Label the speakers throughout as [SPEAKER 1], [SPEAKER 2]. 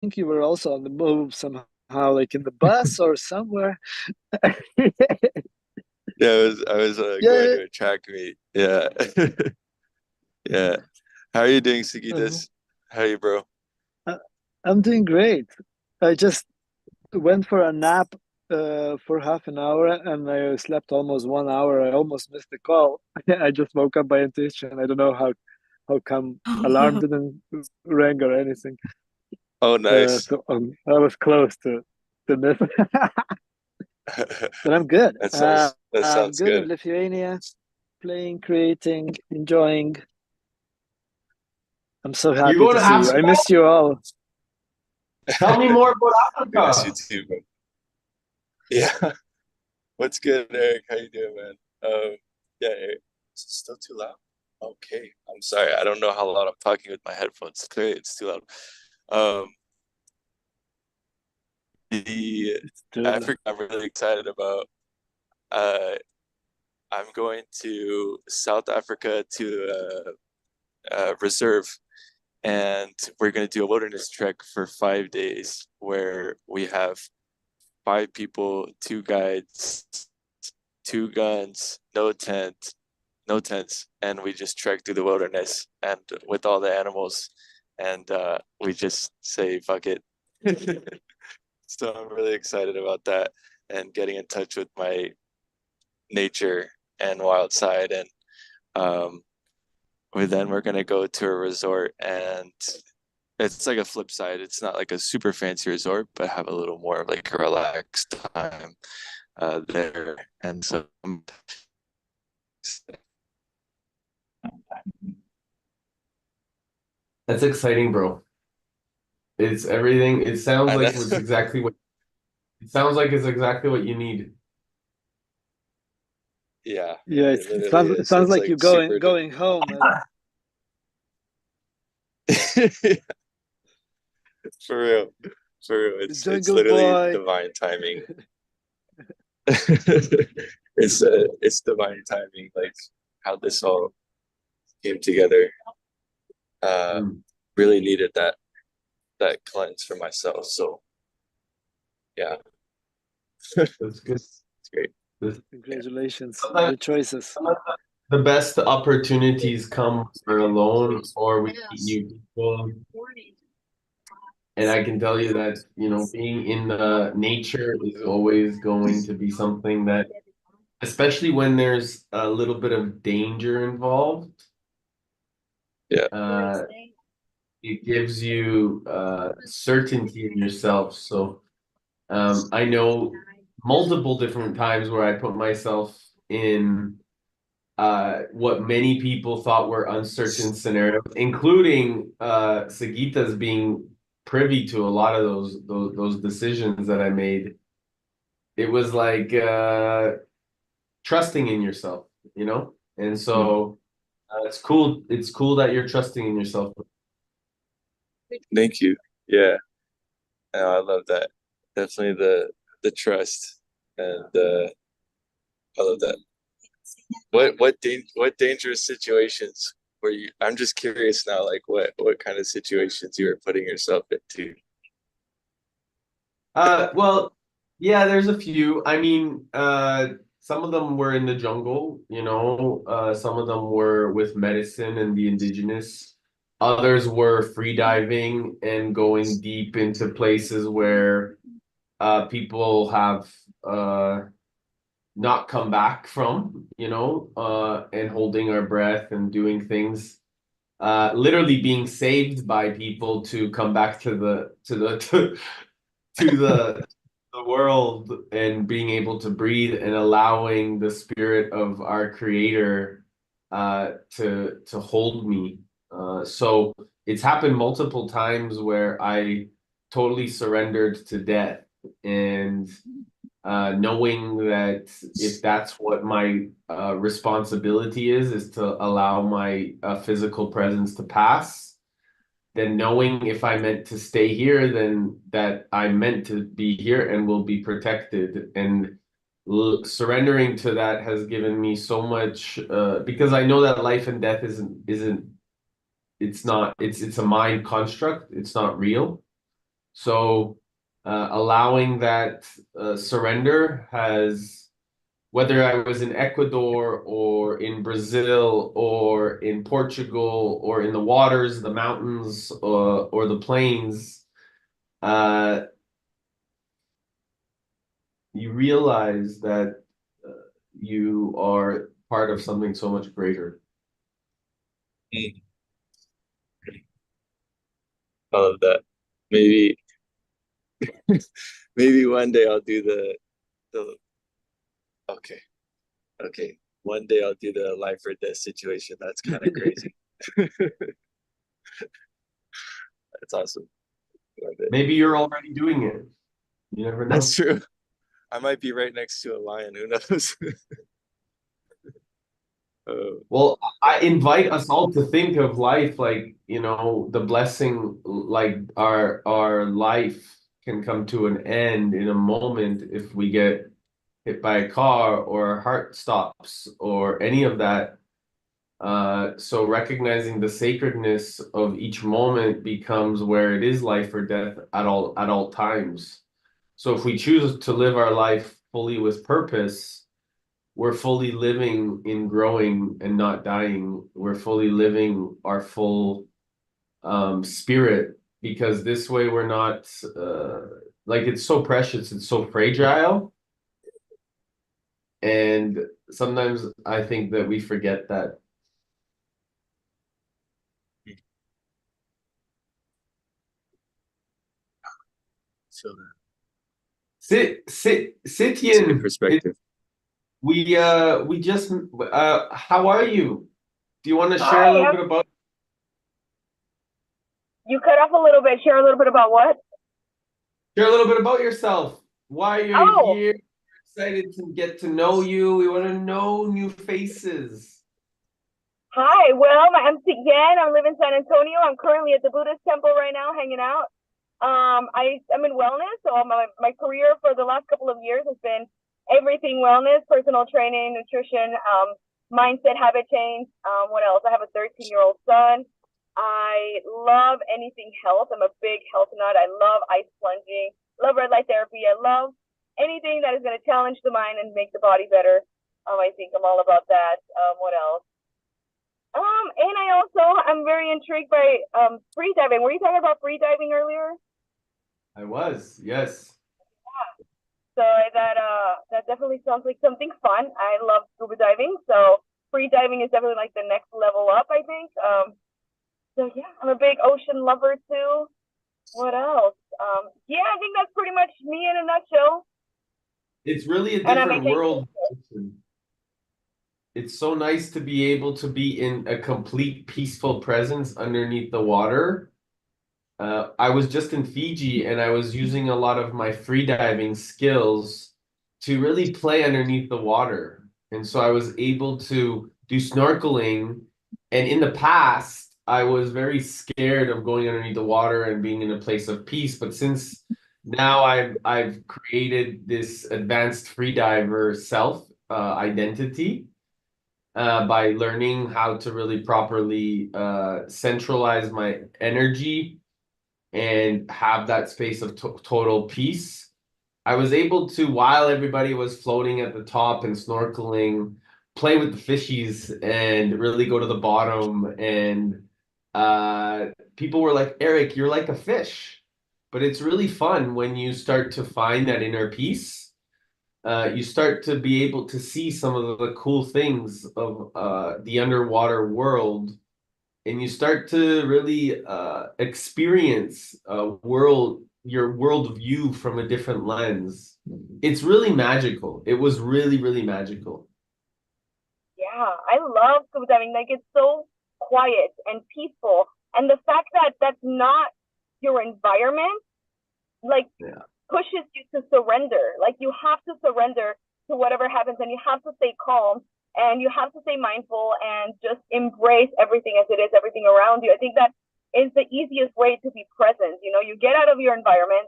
[SPEAKER 1] you were also on the move somehow, like in the bus or somewhere.
[SPEAKER 2] Yeah, I was going
[SPEAKER 1] Yeah,
[SPEAKER 2] to a track meet. Yeah. Yeah. How are you doing,
[SPEAKER 1] uh,
[SPEAKER 2] Sagitas? How are you, bro?
[SPEAKER 1] uh, I'm doing great. I just went for a nap for half an hour and I slept almost 1 hour. I almost missed the call. I just woke up by intuition. I don't know how come alarm didn't ring or anything.
[SPEAKER 2] Oh, nice.
[SPEAKER 1] So I was close to miss. But I'm good.
[SPEAKER 2] That
[SPEAKER 1] I'm
[SPEAKER 2] sounds
[SPEAKER 1] good in
[SPEAKER 2] good.
[SPEAKER 1] Lithuania, playing, creating, enjoying. I'm so
[SPEAKER 3] You're
[SPEAKER 1] happy
[SPEAKER 3] going
[SPEAKER 1] to
[SPEAKER 3] to
[SPEAKER 1] see you. I
[SPEAKER 3] Africa?
[SPEAKER 1] miss you all.
[SPEAKER 3] Tell me more about
[SPEAKER 2] We miss you
[SPEAKER 3] Africa.
[SPEAKER 2] too, bro. Yeah. What's good, Eric? How you doing, man? Yeah, Eric. Is it still too loud? Okay. I'm sorry. I don't know how loud I'm talking with my headphones. Clearly, it's too loud. Um, the
[SPEAKER 1] Dude.
[SPEAKER 2] Africa I'm really excited about. Uh, I'm going to South Africa to reserve, and we're going to do a wilderness trek for 5 days where we have five people, two guides, two guns, no tents, and we just trek through the wilderness and with all the animals, and we just say fuck it. So I'm really excited about that and getting in touch with my nature and wild side, and um, we're gonna go to a resort, and it's like a flip side. It's not like a super fancy resort, but have a little more of like a relaxed time there. And so
[SPEAKER 3] That's exciting, bro. It's everything. It sounds
[SPEAKER 2] I know.
[SPEAKER 3] like it's exactly what it sounds like it's exactly what you need.
[SPEAKER 2] Yeah,
[SPEAKER 1] Yeah,
[SPEAKER 2] it literally
[SPEAKER 1] it
[SPEAKER 2] is.
[SPEAKER 1] sounds
[SPEAKER 2] It's
[SPEAKER 1] like
[SPEAKER 2] like
[SPEAKER 1] you're
[SPEAKER 2] super.
[SPEAKER 1] going home.
[SPEAKER 2] For real, for real. It's
[SPEAKER 1] Jungle
[SPEAKER 2] literally
[SPEAKER 1] boy.
[SPEAKER 2] divine timing. It's divine timing, like how this all came together. Uh,
[SPEAKER 3] Mm,
[SPEAKER 2] really needed that cleanse for myself. So yeah,
[SPEAKER 3] that's good.
[SPEAKER 2] it's great.
[SPEAKER 3] This-
[SPEAKER 2] Yeah.
[SPEAKER 1] Congratulations.
[SPEAKER 3] Sometimes,
[SPEAKER 1] Good choices.
[SPEAKER 3] sometimes the best opportunities come when we're alone or we meet new people. And I can tell you that, being in the nature is always going to be something that, especially when there's a little bit of danger involved,
[SPEAKER 2] Yeah.
[SPEAKER 3] uh, it gives you certainty in yourself. So I know multiple different times where I put myself in what many people thought were uncertain scenarios, including Sagita's being privy to a lot of those decisions that I made. It was like trusting in yourself, And so it's cool. It's cool that you're trusting in yourself.
[SPEAKER 2] Thank you. Yeah. No, I love that. Definitely the trust, and I love that. What dangerous situations were you? I'm just curious now, like what kind of situations you were putting yourself into?
[SPEAKER 3] Well, yeah, there's a few. I mean, some of them were in the jungle, some of them were with medicine and the indigenous. Others were free diving and going deep into places where people have not come back from, and holding our breath and doing things, literally being saved by people to come back to the world and being able to breathe and allowing the spirit of our creator to hold me. So it's happened multiple times where I totally surrendered to death, and knowing that if that's what my responsibility is to allow my physical presence to pass, then knowing if I meant to stay here, then that I'm meant to be here and will be protected. And surrendering to that has given me so much, because I know that life and death isn't it's not it's a mind construct. It's not real. So allowing that surrender has, whether I was in Ecuador or in Brazil or in Portugal or in the waters, the mountains, or the plains, you realize that you are part of something so much greater.
[SPEAKER 2] Mm. I love that. Maybe maybe one day I'll do the okay. Okay. One day I'll do the life or death situation. That's kind of crazy. That's awesome. Love it.
[SPEAKER 3] Maybe you're already doing it. You never
[SPEAKER 2] That's
[SPEAKER 3] know.
[SPEAKER 2] true. I might be right next to a lion. Who knows?
[SPEAKER 3] Well, I
[SPEAKER 2] Yeah.
[SPEAKER 3] invite us all to think of life like, the blessing, like our life can come to an end in a moment if we get hit by a car or our heart stops or any of that. So recognizing the sacredness of each moment becomes where it is life or death at all times. So if we choose to live our life fully with purpose, we're fully living in growing and not dying. We're fully living our full spirit, because this way we're not like, it's so precious, it's so fragile. And sometimes I think that we forget that.
[SPEAKER 2] So it's a good
[SPEAKER 3] Sitien,
[SPEAKER 2] perspective.
[SPEAKER 3] we just how are you? Do you want to share a
[SPEAKER 4] Hi,
[SPEAKER 3] little bit about
[SPEAKER 4] you cut off a little bit. Share a little bit about what?
[SPEAKER 3] yourself? Why are you
[SPEAKER 4] Oh,
[SPEAKER 3] here? Excited to get to know you. We want to know new faces.
[SPEAKER 4] hi. Well, I'm Yen. I live in San Antonio. I'm currently at the Buddhist temple right now, hanging out. I'm in wellness, so my career for the last couple of years has been everything wellness, personal training, nutrition, mindset, habit change. What else? I have a 13-year-old son. I love anything health. I'm a big health nut. I love ice plunging. Love red light therapy. I love anything that is going to challenge the mind and make the body better. I think I'm all about that. What else? And I'm very intrigued by free diving. Were you talking about free diving earlier?
[SPEAKER 3] I was, yes.
[SPEAKER 4] So that definitely sounds like something fun. I love scuba diving, so free diving is definitely like the next level up, I think. So yeah, I'm a big ocean lover too. What else? Yeah, I think that's pretty much me in a nutshell.
[SPEAKER 3] It's really a
[SPEAKER 4] And I
[SPEAKER 3] different
[SPEAKER 4] maintain.
[SPEAKER 3] world. It's so nice to be able to be in a complete peaceful presence underneath the water. I was just in Fiji and I was using a lot of my freediving skills to really play underneath the water. And so I was able to do snorkeling. And in the past, I was very scared of going underneath the water and being in a place of peace. But since now I've created this advanced freediver self identity, by learning how to really properly centralize my energy and have that space of total peace. I was able to, while everybody was floating at the top and snorkeling, play with the fishies and really go to the bottom. And people were like, Eric, you're like a fish. But it's really fun when you start to find that inner peace. You start to be able to see some of the cool things of the underwater world, and you start to really experience your world view from a different lens. It's really magical. It was really, really magical.
[SPEAKER 4] Yeah, I love scuba diving. Like it's so quiet and peaceful, and the fact that that's not your environment, like
[SPEAKER 3] Yeah.
[SPEAKER 4] pushes you to surrender. Like you have to surrender to whatever happens, and you have to stay calm, and you have to stay mindful, and just embrace everything as it is, everything around you. I think that is the easiest way to be present. You know, you get out of your environment,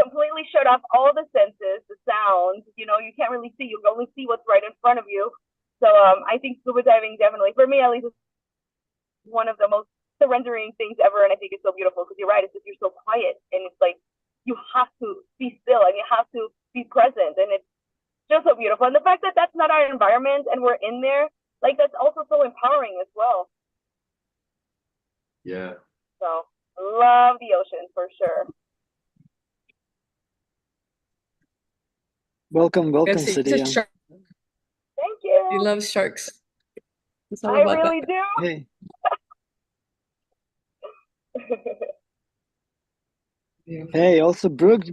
[SPEAKER 4] completely shut off all the senses, the sounds. You know, you can't really see. You can only see what's right in front of you. So I think scuba diving definitely, for me at least, is one of the most surrendering things ever, and I think it's so beautiful because you're right. It's just you're so quiet, and it's like you have to be still and you have to be present, and it's just so beautiful. And the fact that that's not our environment and we're in there, like that's also so empowering as well.
[SPEAKER 3] Yeah.
[SPEAKER 4] So love the ocean for sure.
[SPEAKER 1] Welcome,
[SPEAKER 5] Yes, he's a
[SPEAKER 1] Sadia.
[SPEAKER 5] shark.
[SPEAKER 4] Thank you.
[SPEAKER 5] He loves sharks. It's all
[SPEAKER 4] I
[SPEAKER 5] about
[SPEAKER 4] really
[SPEAKER 5] that.
[SPEAKER 4] do.
[SPEAKER 1] Hey,
[SPEAKER 5] Yeah.
[SPEAKER 1] hey. Also, Brooke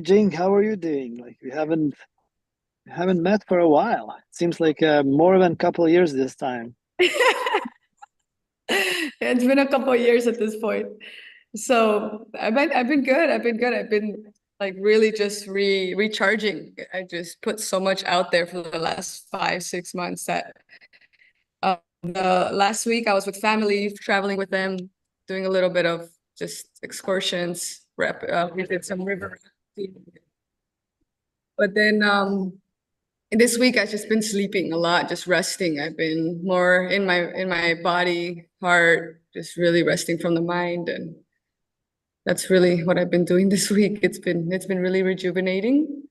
[SPEAKER 1] Jing, how are you doing? Like we haven't met for a while. It seems like more than a couple of years this time.
[SPEAKER 5] It's been a couple of years at this point. So I've been good. I've been like really just recharging. I just put so much out there for the last 5-6 months that the last week I was with family, traveling with them, doing a little bit of just excursions. We did some river rafting. But then this week I've just been sleeping a lot, just resting. I've been more in my body, heart, just really resting from the mind, and that's really what I've been doing this week. It's been really rejuvenating.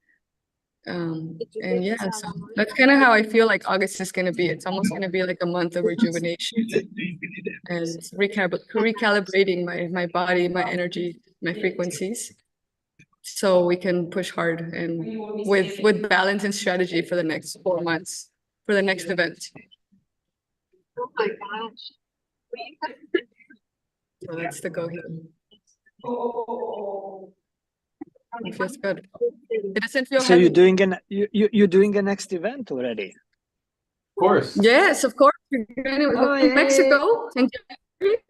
[SPEAKER 5] And yeah, so that's kind of how I feel like August is gonna be. It's almost gonna be like a month of rejuvenation and recalibrating my body, my energy, my frequencies, so we can push hard and with balance and strategy for the next 4 months for the next event.
[SPEAKER 6] Oh my gosh.
[SPEAKER 5] So that's the go here. It feels good. It doesn't feel
[SPEAKER 1] So
[SPEAKER 5] heavy.
[SPEAKER 1] you're doing a next event already?
[SPEAKER 3] Of course.
[SPEAKER 5] Yes, of course. We're
[SPEAKER 1] Oh,
[SPEAKER 5] in
[SPEAKER 1] yay.
[SPEAKER 5] Mexico. In January.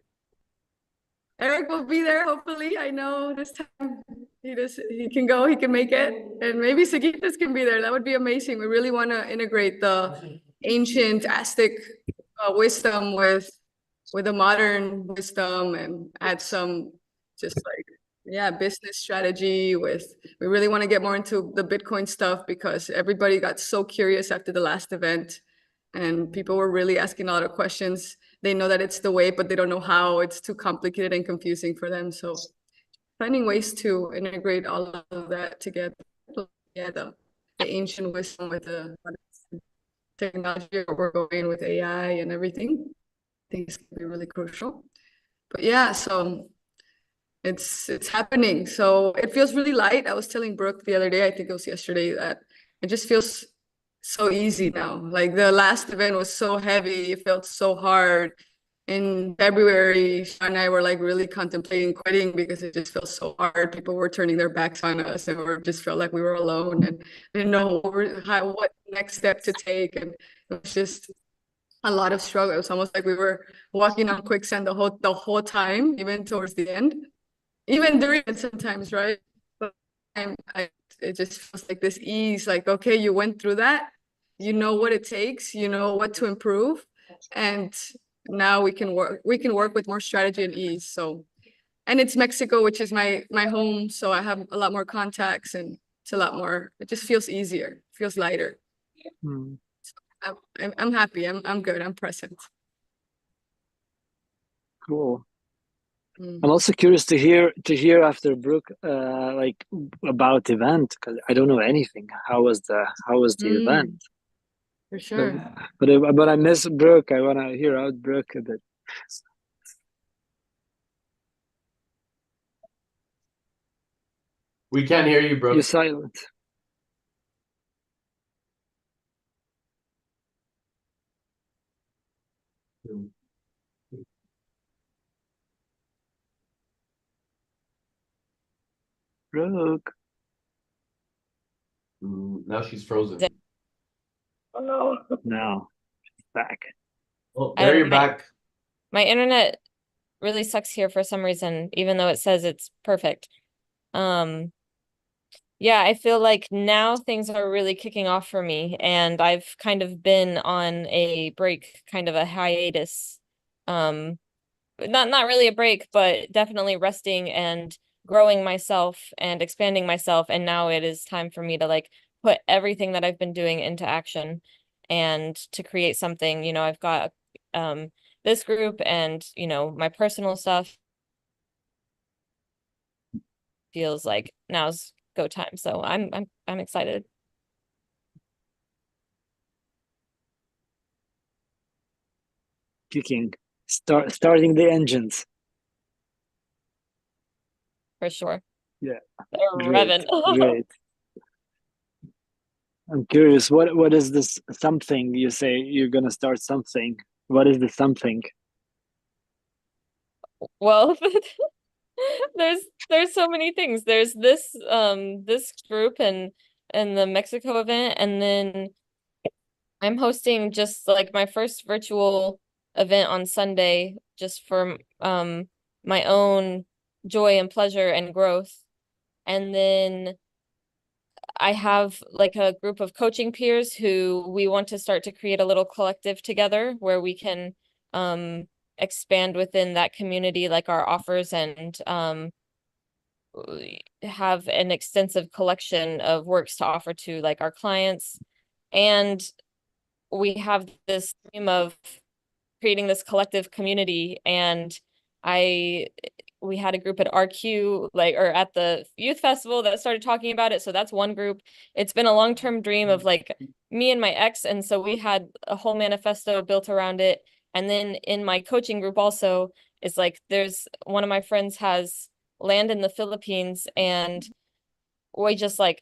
[SPEAKER 5] Eric will be there, hopefully. I know this time he can go, he can make it. And maybe Sagitas can be there. That would be amazing. We really want to integrate the ancient Aztec wisdom with the modern wisdom and add some just like, yeah, business strategy we really want to get more into the Bitcoin stuff because everybody got so curious after the last event and people were really asking a lot of questions. They know that it's the way, but they don't know how. It's too complicated and confusing for them. So finding ways to integrate all of that together. Yeah, the ancient wisdom with the technology where we're going with AI and everything. I think it's gonna be really crucial. But yeah, so it's happening. So it feels really light. I was telling Brooke the other day, I think it was yesterday, that it just feels so easy now. Like the last event was so heavy, it felt so hard. In February, Sean and I were like really contemplating quitting because it just felt so hard. People were turning their backs on us and we just felt like we were alone and didn't know what next step to take. And it was just a lot of struggle. It was almost like we were walking on quicksand the whole time, even towards the end, even during it sometimes, right? But it just feels like this ease, like, okay, you went through that, you know what it takes, you know what to improve, and now we can work with more strategy and ease. So, and it's Mexico, which is my home, so I have a lot more contacts and it's a lot more, it just feels easier, feels lighter.
[SPEAKER 1] Hmm.
[SPEAKER 5] I'm happy. I'm good. I'm present.
[SPEAKER 1] Cool. I'm also curious to hear after Brooke, like about the event because I don't know anything. How was the event?
[SPEAKER 5] For sure.
[SPEAKER 1] But I miss Brooke. I want to hear out Brooke a bit.
[SPEAKER 3] We can't hear you, bro.
[SPEAKER 1] You're silent. Brooke.
[SPEAKER 3] Now she's frozen.
[SPEAKER 4] Oh no.
[SPEAKER 1] No, she's back.
[SPEAKER 3] Oh, there you're back.
[SPEAKER 6] My internet really sucks here for some reason, even though it says it's perfect. Yeah, I feel like now things are really kicking off for me, and I've kind of been on a break, kind of a hiatus. Not really a break, but definitely resting and growing myself and expanding myself. And now it is time for me to like put everything that I've been doing into action and to create something. You know, I've got this group and, you know, my personal stuff. feels like now's go time. So I'm excited.
[SPEAKER 1] Kicking, starting the engines.
[SPEAKER 6] For sure.
[SPEAKER 1] Yeah,
[SPEAKER 6] They're
[SPEAKER 1] great,
[SPEAKER 6] revving.
[SPEAKER 1] great. I'm curious, what is this something you say you're gonna start something? What is the something?
[SPEAKER 6] Well, there's so many things. There's this group and the Mexico event, and then I'm hosting just like my first virtual event on Sunday just for my own joy and pleasure and growth. And then I have like a group of coaching peers who we want to start to create a little collective together where we can expand within that community, like our offers, and have an extensive collection of works to offer to like our clients. And we have this dream of creating this collective community, and I we had a group at RQ, like, or at the youth festival, that started talking about it. So that's one group. It's been a long-term dream of like me and my ex, and so we had a whole manifesto built around it. And then in my coaching group also, is like there's one of my friends has land in the Philippines, and we just like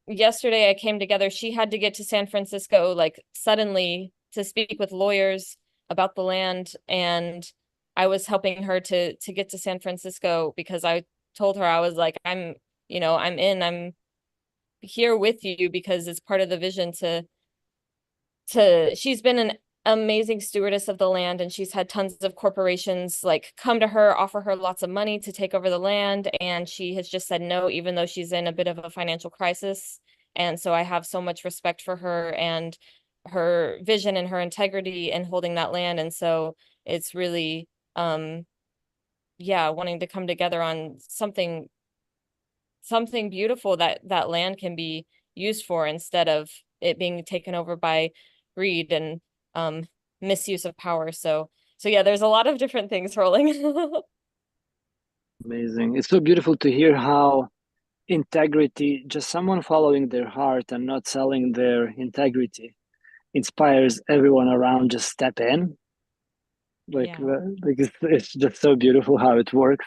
[SPEAKER 6] yesterday I came together. She had to get to San Francisco like suddenly to speak with lawyers about the land, and I was helping her to get to San Francisco because I told her, I was like, I'm here with you because it's part of the vision to she's been an amazing stewardess of the land, and she's had tons of corporations like come to her, offer her lots of money to take over the land, and she has just said no, even though she's in a bit of a financial crisis. And so I have so much respect for her and her vision and her integrity in holding that land. And so it's really wanting to come together on something beautiful that that land can be used for, instead of it being taken over by greed and um misuse of power. So yeah, there's a lot of different things rolling.
[SPEAKER 1] Amazing. It's so beautiful to hear how integrity, just someone following their heart and not selling their integrity, inspires everyone around. Just step in. Like,
[SPEAKER 6] Yeah.
[SPEAKER 1] like it's just so beautiful how it works.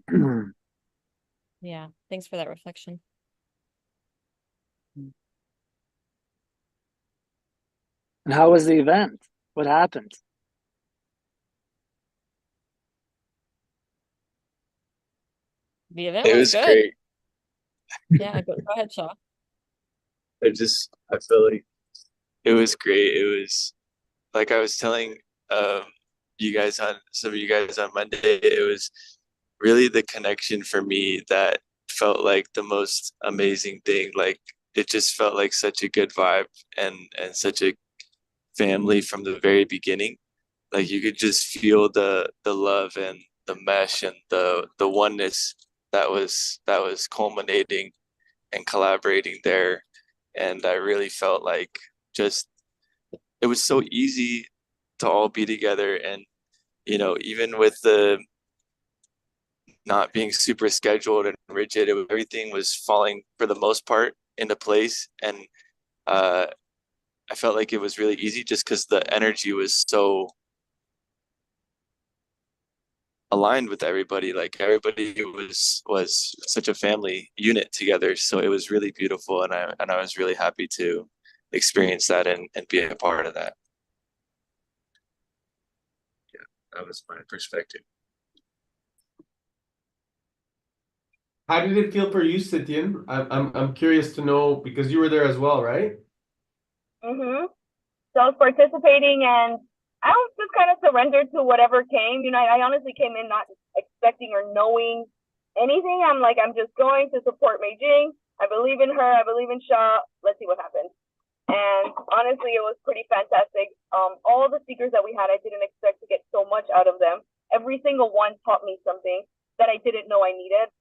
[SPEAKER 1] And
[SPEAKER 6] Yeah, thanks for that reflection.
[SPEAKER 1] how was the event? What happened?
[SPEAKER 6] The event
[SPEAKER 2] It
[SPEAKER 6] was
[SPEAKER 2] was
[SPEAKER 6] good.
[SPEAKER 2] great.
[SPEAKER 6] Yeah, go ahead, Shaw.
[SPEAKER 2] I feel like it was great. It was like I was telling um you guys on some of you guys on Monday, it was really the connection for me that felt like the most amazing thing. Like it just felt like such a good vibe and such a family from the very beginning. Like you could just feel the love and the mesh and the oneness that was culminating and collaborating there. And I really felt like just it was so easy to all be together. And even with the not being super scheduled and rigid, everything was falling for the most part into place. And uh I felt like it was really easy just because the energy was so aligned with everybody. Like everybody was such a family unit together. So it was really beautiful, and I was really happy to experience that and be a part of that. Yeah, that was my perspective.
[SPEAKER 3] How did it feel for you, Sityan? I'm curious to know because you were there as well, right?
[SPEAKER 4] So I was participating, and I was just kind of surrendered to whatever came. I honestly came in not expecting or knowing anything. I'm like, I'm just going to support Mei Jing. I believe in her. I believe in Shaw. Let's see what happens. And honestly, it was pretty fantastic. All the speakers that we had, I didn't expect to get so much out of them. Every single one taught me something that I didn't know I needed.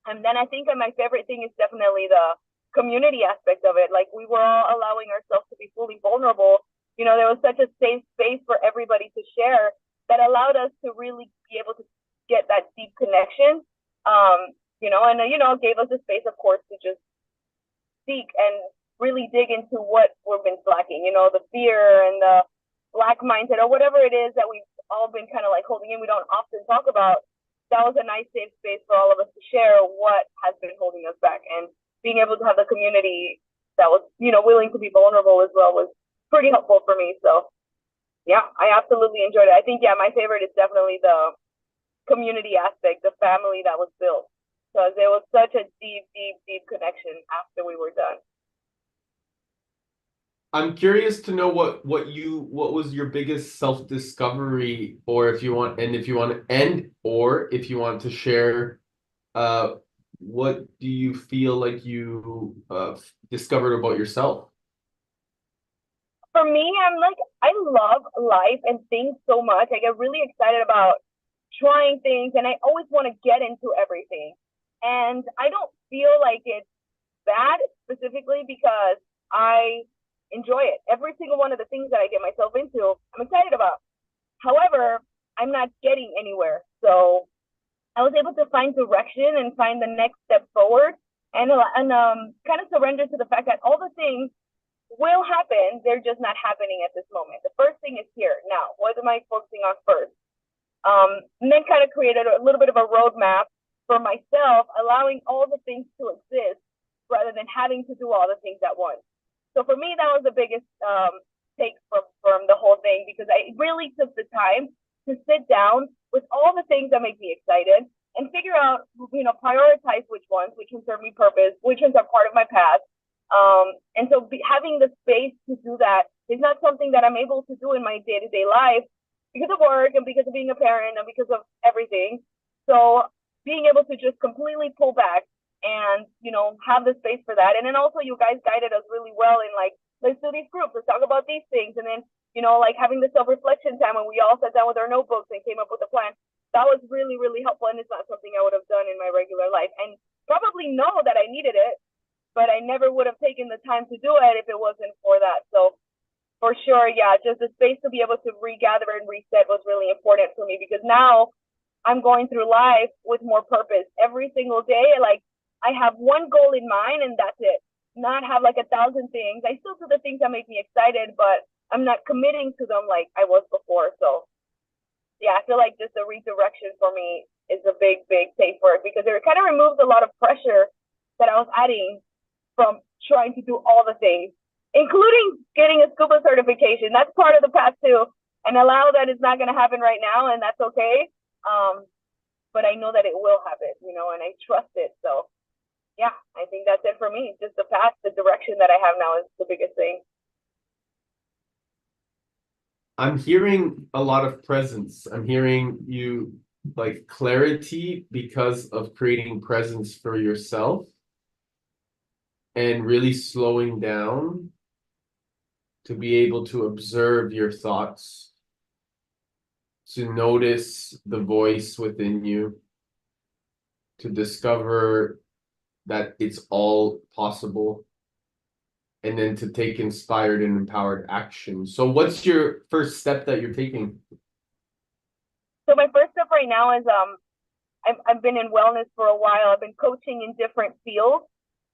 [SPEAKER 4] And then I think my favorite thing is definitely the community aspect of it. Like we were all allowing ourselves to be fully vulnerable. There was such a safe space for everybody to share that allowed us to really be able to get that deep connection. Gave us a space, of course, to just seek and really dig into what we've been lacking, the fear and the black mindset or whatever it is that we've all been kind of like holding in. We don't often talk about. That was a nice safe space for all of us to share what has been holding us back, and being able to have the community that was, willing to be vulnerable as well was pretty helpful for me. So yeah, I absolutely enjoyed it. I think, yeah, my favorite is definitely the community aspect, the family that was built, because there was such a deep, deep, deep connection after we were done.
[SPEAKER 3] I'm curious to know what was your biggest self-discovery, or if you want to share, what do you feel like you discovered about yourself?
[SPEAKER 4] For me, I love life and things so much. I get really excited about trying things, and I always want to get into everything. And I don't feel like it's bad specifically because I enjoy it. Every single one of the things that I get myself into, I'm excited about. However, I'm not getting anywhere. So I was able to find direction and find the next step forward, and kind of surrender to the fact that all the things will happen. They're just not happening at this moment. The first thing is here now. What am I focusing on first? And then kind of created a little bit of a roadmap for myself, allowing all the things to exist rather than having to do all the things at once. So for me, that was the biggest take from the whole thing, because I really took the time to sit down with all the things that make me excited and figure out, prioritize which ones serve me purpose, which ones are part of my past. And so having the space to do that is not something that I'm able to do in my day-to-day life because of work and because of being a parent and because of everything. So being able to just completely pull back and, have the space for that. And then also you guys guided us really well in like, let's do these groups, let's talk about these things. And then, having the self-reflection time when we all sat down with our notebooks and came up with a plan. That was really, really helpful. And it's not something I would have done in my regular life, and probably know that I needed it, but I never would have taken the time to do it if it wasn't for that. So for sure, yeah, just the space to be able to regather and reset was really important for me, because now I'm going through life with more purpose every single day. Like, I have one goal in mind and that's it. Not have like 1,000 things. I still do the things that make me excited, but I'm not committing to them like I was before. So yeah, I feel like just the redirection for me is a big, big take for it, because it kind of removes a lot of pressure that I was adding from trying to do all the things, including getting a scuba certification. That's part of the path too. And allow that it's not going to happen right now, and that's okay. But I know that it will happen, and I trust it. So yeah, I think that's it for me. Just the path, the direction that I have now is the biggest thing.
[SPEAKER 3] I'm hearing a lot of presence. I'm hearing you like clarity because of creating presence for yourself and really slowing down to be able to observe your thoughts, to notice the voice within you, to discover that it's all possible, and then to take inspired and empowered action. So what's your first step that you're taking?
[SPEAKER 4] So my first step right now is I've been in wellness for a while. I've been coaching in different fields,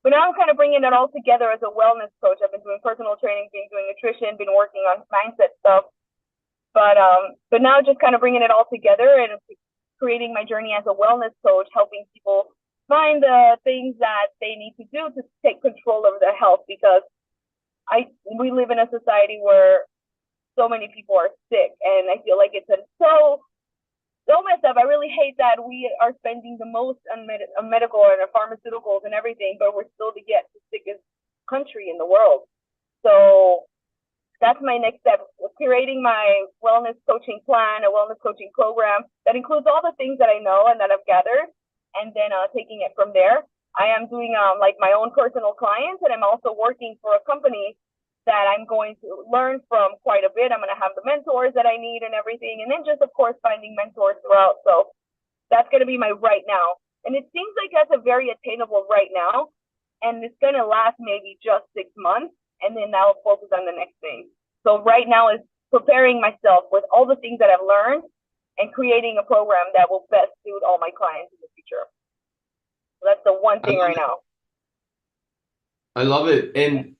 [SPEAKER 4] but now I'm kind of bringing it all together as a wellness coach. I've been doing personal training, been doing nutrition, been working on mindset stuff, but now just kind of bringing it all together and creating my journey as a wellness coach, helping people find the things that they need to do to take control of their health, because we live in a society where so many people are sick, and I feel like it's so messed up. I really hate that we are spending the most on medical and pharmaceuticals and everything, but we're still the sickest country in the world. So that's my next step, creating my wellness coaching plan, a wellness coaching program that includes all the things that I know and that I've gathered, and then taking it from there. I am doing like my own personal clients, and I'm also working for a company that I'm going to learn from quite a bit. I'm going to have the mentors that I need and everything, and then just, of course, finding mentors throughout. So that's going to be my right now. And it seems like that's a very attainable right now, and it's going to last maybe just 6 months, and then I'll focus on the next thing. So right now is preparing myself with all the things that I've learned and creating a program that will best suit all my clients in the future. That's the one
[SPEAKER 3] I
[SPEAKER 4] thing
[SPEAKER 3] love
[SPEAKER 4] right
[SPEAKER 3] it.
[SPEAKER 4] now.
[SPEAKER 3] I love it. And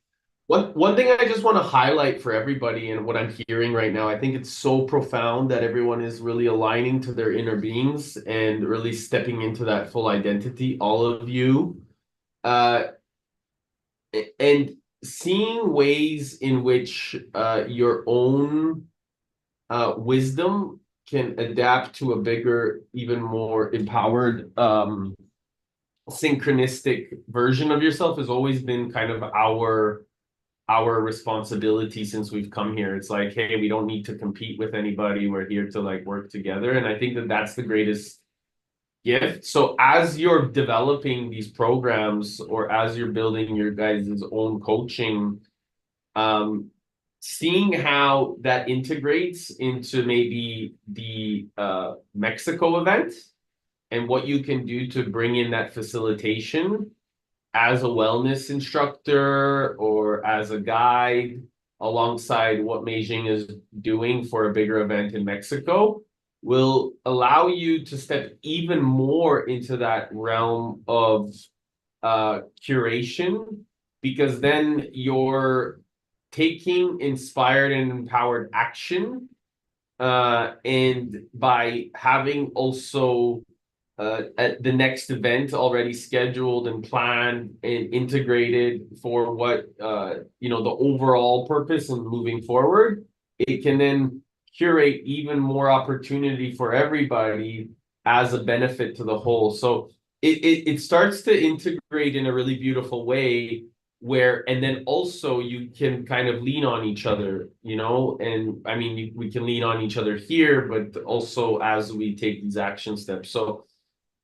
[SPEAKER 3] one thing I just want to highlight for everybody and what I'm hearing right now, I think it's so profound that everyone is really aligning to their inner beings and really stepping into that full identity, all of you. Uh, and seeing ways in which your own wisdom can adapt to a bigger, even more empowered, synchronistic version of yourself has always been kind of our responsibility since we've come here. It's like, hey, we don't need to compete with anybody. We're here to like work together. And I think that that's the greatest gift. So as you're developing these programs or as you're building your guys' own coaching, seeing how that integrates into maybe the Mexico event and what you can do to bring in that facilitation as a wellness instructor or as a guide alongside what Beijing is doing for a bigger event in Mexico will allow you to step even more into that realm of curation, because then you're taking inspired and empowered action, and by having also at the next event already scheduled and planned and integrated for what the overall purpose and moving forward, it can then curate even more opportunity for everybody as a benefit to the whole. So it starts to integrate in a really beautiful way where, and then also you can kind of lean on each other, and I mean, we can lean on each other here, but also as we take these action steps. So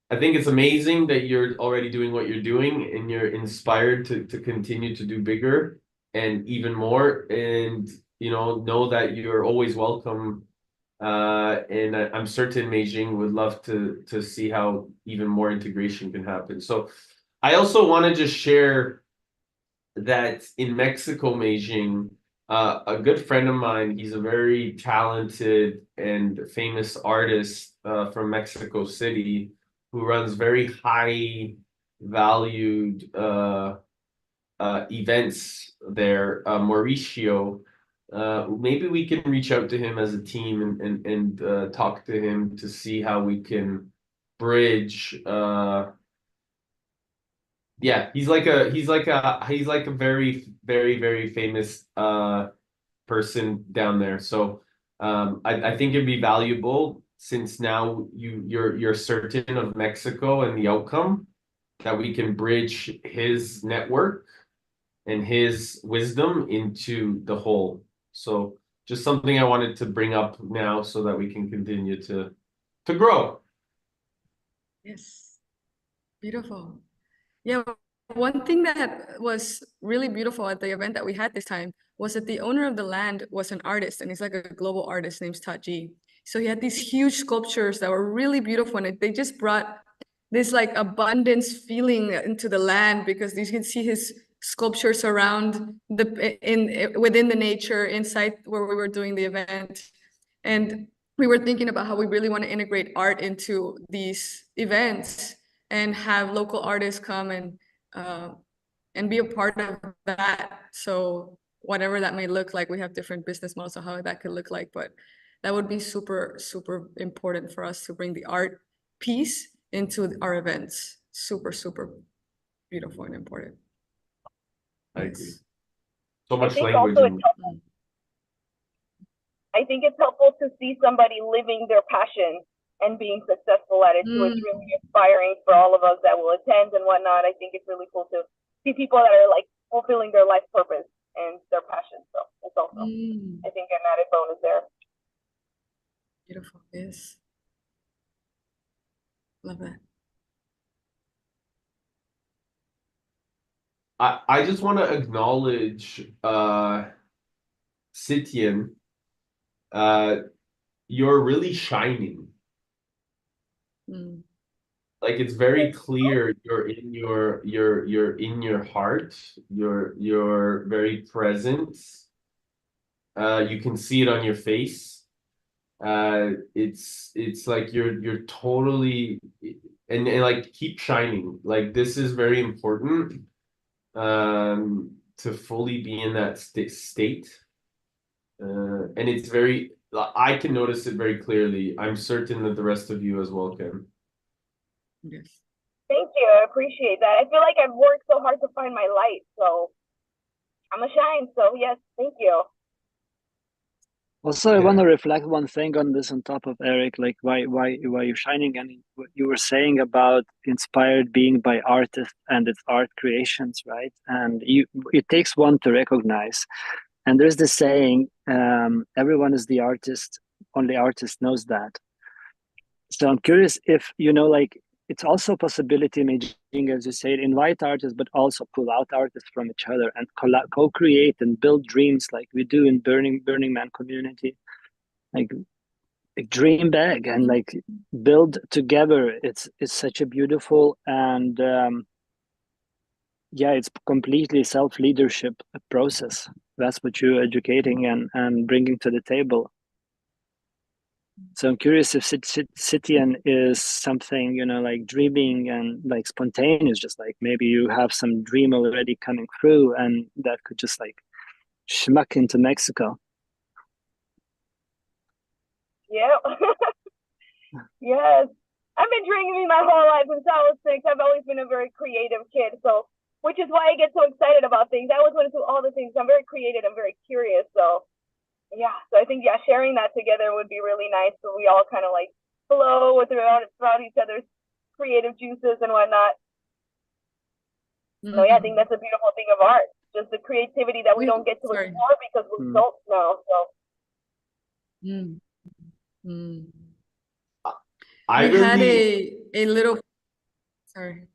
[SPEAKER 3] I think it's amazing that you're already doing what you're doing and you're inspired to continue to do bigger and even more. And, know that you're always welcome. And I'm certain Beijing would love to see how even more integration can happen. So I also want to just share that in Mexico, Beijing, a good friend of mine, he's a very talented and famous artist from Mexico City who runs very high valued events there, Mauricio. Maybe we can reach out to him as a team and talk to him to see how we can bridge. Yeah, he's like a very, very, very famous person down there. So I think it'd be valuable since now you're certain of Mexico and the outcome, that we can bridge his network and his wisdom into the whole. So just something I wanted to bring up now so that we can continue to grow.
[SPEAKER 5] Yes, beautiful. Yeah, one thing that was really beautiful at the event that we had this time was that the owner of the land was an artist, and he's like a global artist named Taji. So he had these huge sculptures that were really beautiful, and they just brought this like abundance feeling into the land, because you can see his sculptures around within the nature inside where we were doing the event. And we were thinking about how we really want to integrate art into these events and have local artists come and be a part of that. So whatever that may look like, we have different business models of how that could look like, but that would be super, super important for us to bring the art piece into our events. Super, super beautiful and important.
[SPEAKER 3] I agree.
[SPEAKER 5] Yes.
[SPEAKER 3] So
[SPEAKER 4] I
[SPEAKER 3] much
[SPEAKER 4] think
[SPEAKER 3] language.
[SPEAKER 4] also I think it's helpful to see somebody living their passion and being successful at it. So it's really inspiring for all of us that will attend and whatnot. I think it's really cool to see people that are like fulfilling their life purpose and their passion. So it's also, I think, an added bonus there.
[SPEAKER 5] Beautiful. Yes. Love that.
[SPEAKER 3] I just want to acknowledge Sitian. You're really shining. Like it's very clear you're in your heart. You're very present. You can see it on your face. It's like you're totally and like keep shining. Like this is very important to fully be in that state. And it's very, I can notice it very clearly. I'm certain that the rest of you as well can.
[SPEAKER 5] Yes.
[SPEAKER 4] Thank you. I appreciate that. I feel like I've worked so hard to find my light, so I'm a shine. So yes, thank you.
[SPEAKER 1] Also, I want to reflect one thing on this on top of Eric, like why you're shining, and what you were saying about inspired being by artists and its art creations, right? And it takes one to recognize. And there's this saying, everyone is the artist, only artist knows that. So I'm curious if, like, it's also a possibility, imaging, as you said, invite artists, but also pull out artists from each other and co-create and build dreams like we do in Burning Man community. Like dream big and like build together. It's such a beautiful and yeah, it's completely self-leadership process. That's what you're educating and bringing to the table. So I'm curious if Citian is something, like dreaming and like spontaneous, just like maybe you have some dream already coming through and that could just like schmuck into Mexico.
[SPEAKER 4] Yeah. Yes. I've been dreaming my whole life since I was 6. I've always been a very creative kid, so which is why I get so excited about things. I always want to do all the things. I'm very creative. I'm very curious. So yeah, so I think sharing that together would be really nice. So we all kind of like flow throughout each other's creative juices and whatnot. So yeah, I think that's a beautiful thing of art, just the creativity that we don't get to explore because we're adults now. So.
[SPEAKER 3] I
[SPEAKER 5] we had
[SPEAKER 3] really
[SPEAKER 5] a little. Sorry.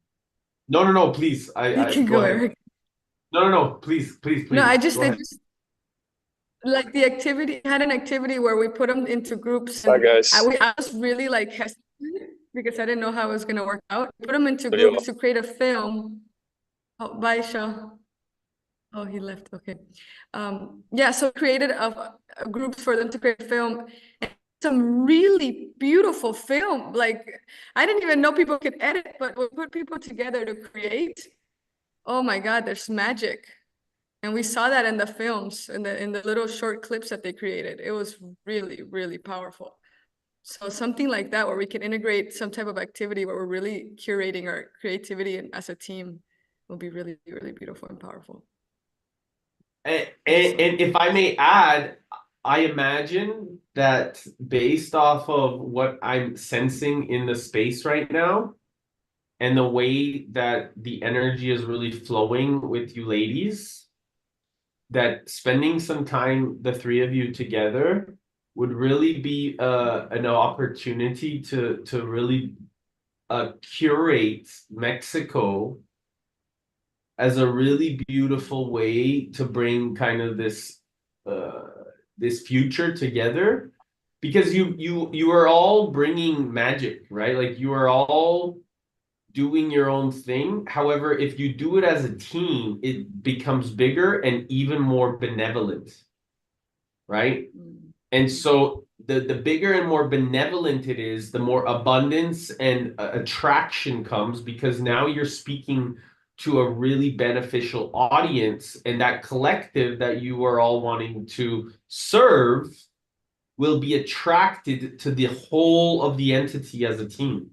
[SPEAKER 3] No, please.
[SPEAKER 5] You can go, Eric.
[SPEAKER 3] No, please.
[SPEAKER 5] No, I just like the activity had an activity where we put them into groups.
[SPEAKER 2] Hi, guys.
[SPEAKER 5] I was really like hesitant because I didn't know how it was going to work out. We put them into groups to create a film. Oh, bye, Shaw. Oh, he left. Okay. Yeah, so created a group for them to create a film. And some really beautiful film. Like, I didn't even know people could edit, but we put people together to create. Oh my God, there's magic. And we saw that in the films, in the little short clips that they created. It was really, really powerful. So something like that, where we can integrate some type of activity where we're really curating our creativity and as a team, will be really, really beautiful and powerful.
[SPEAKER 3] And if I may add, I imagine that based off of what I'm sensing in the space right now, and the way that the energy is really flowing with you ladies, that spending some time, the three of you together, would really be an opportunity to really curate Mexico as a really beautiful way to bring kind of this future together, because you are all bringing magic, right? Like you are all doing your own thing. However, if you do it as a team, it becomes bigger and even more benevolent, right? And so the bigger and more benevolent it is, the more abundance and attraction comes, because now you're speaking to a really beneficial audience, and that collective that you are all wanting to serve will be attracted to the whole of the entity as a team.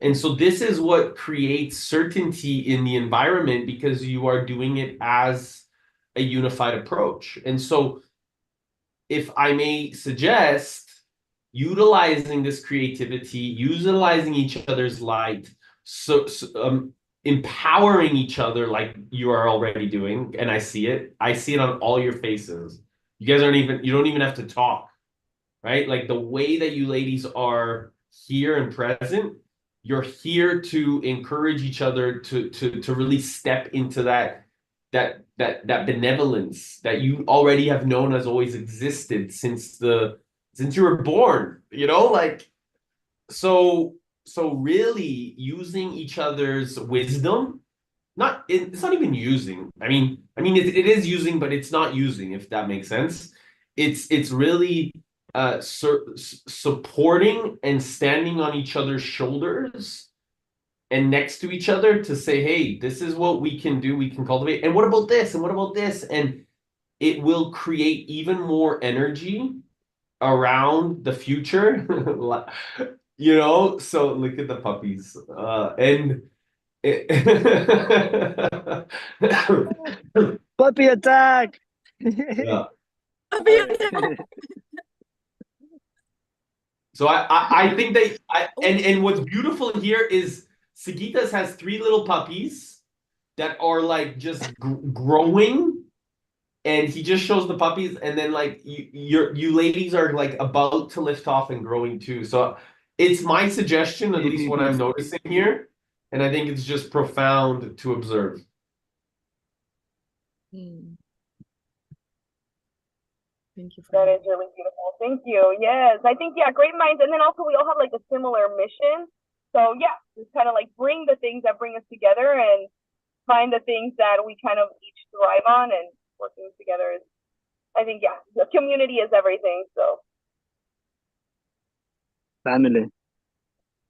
[SPEAKER 3] And so this is what creates certainty in the environment, because you are doing it as a unified approach. And so if I may suggest, utilizing this creativity, utilizing each other's light, empowering each other like you are already doing, and I see it on all your faces. You guys you don't even have to talk, right? Like the way that you ladies are here and present, you're here to encourage each other to really step into that benevolence that you already have known has always existed since you were born, like, so really using each other's wisdom, it's not even using. I mean it is using, but it's not using, if that makes sense. It's really supporting and standing on each other's shoulders and next to each other to say, hey, this is what we can do, we can cultivate, and what about this, and what about this? And it will create even more energy around the future. So look at the puppies. And it
[SPEAKER 1] Puppy attack!
[SPEAKER 3] yeah.
[SPEAKER 1] Sorry.
[SPEAKER 3] So I think that and what's beautiful here is Sagitas has 3 little puppies that are like just growing, and he just shows the puppies, and then like you ladies are like about to lift off and growing too. So it's my suggestion, at least what I'm noticing here, and I think it's just profound to observe.
[SPEAKER 5] Thank you for
[SPEAKER 4] That is really beautiful. Thank you. Yes, I think, yeah, great minds. And then also we all have like a similar mission. So yeah, just kind of like bring the things that bring us together and find the things that we kind of each thrive on, and working together is, I think, yeah, the community is everything. So
[SPEAKER 1] Family.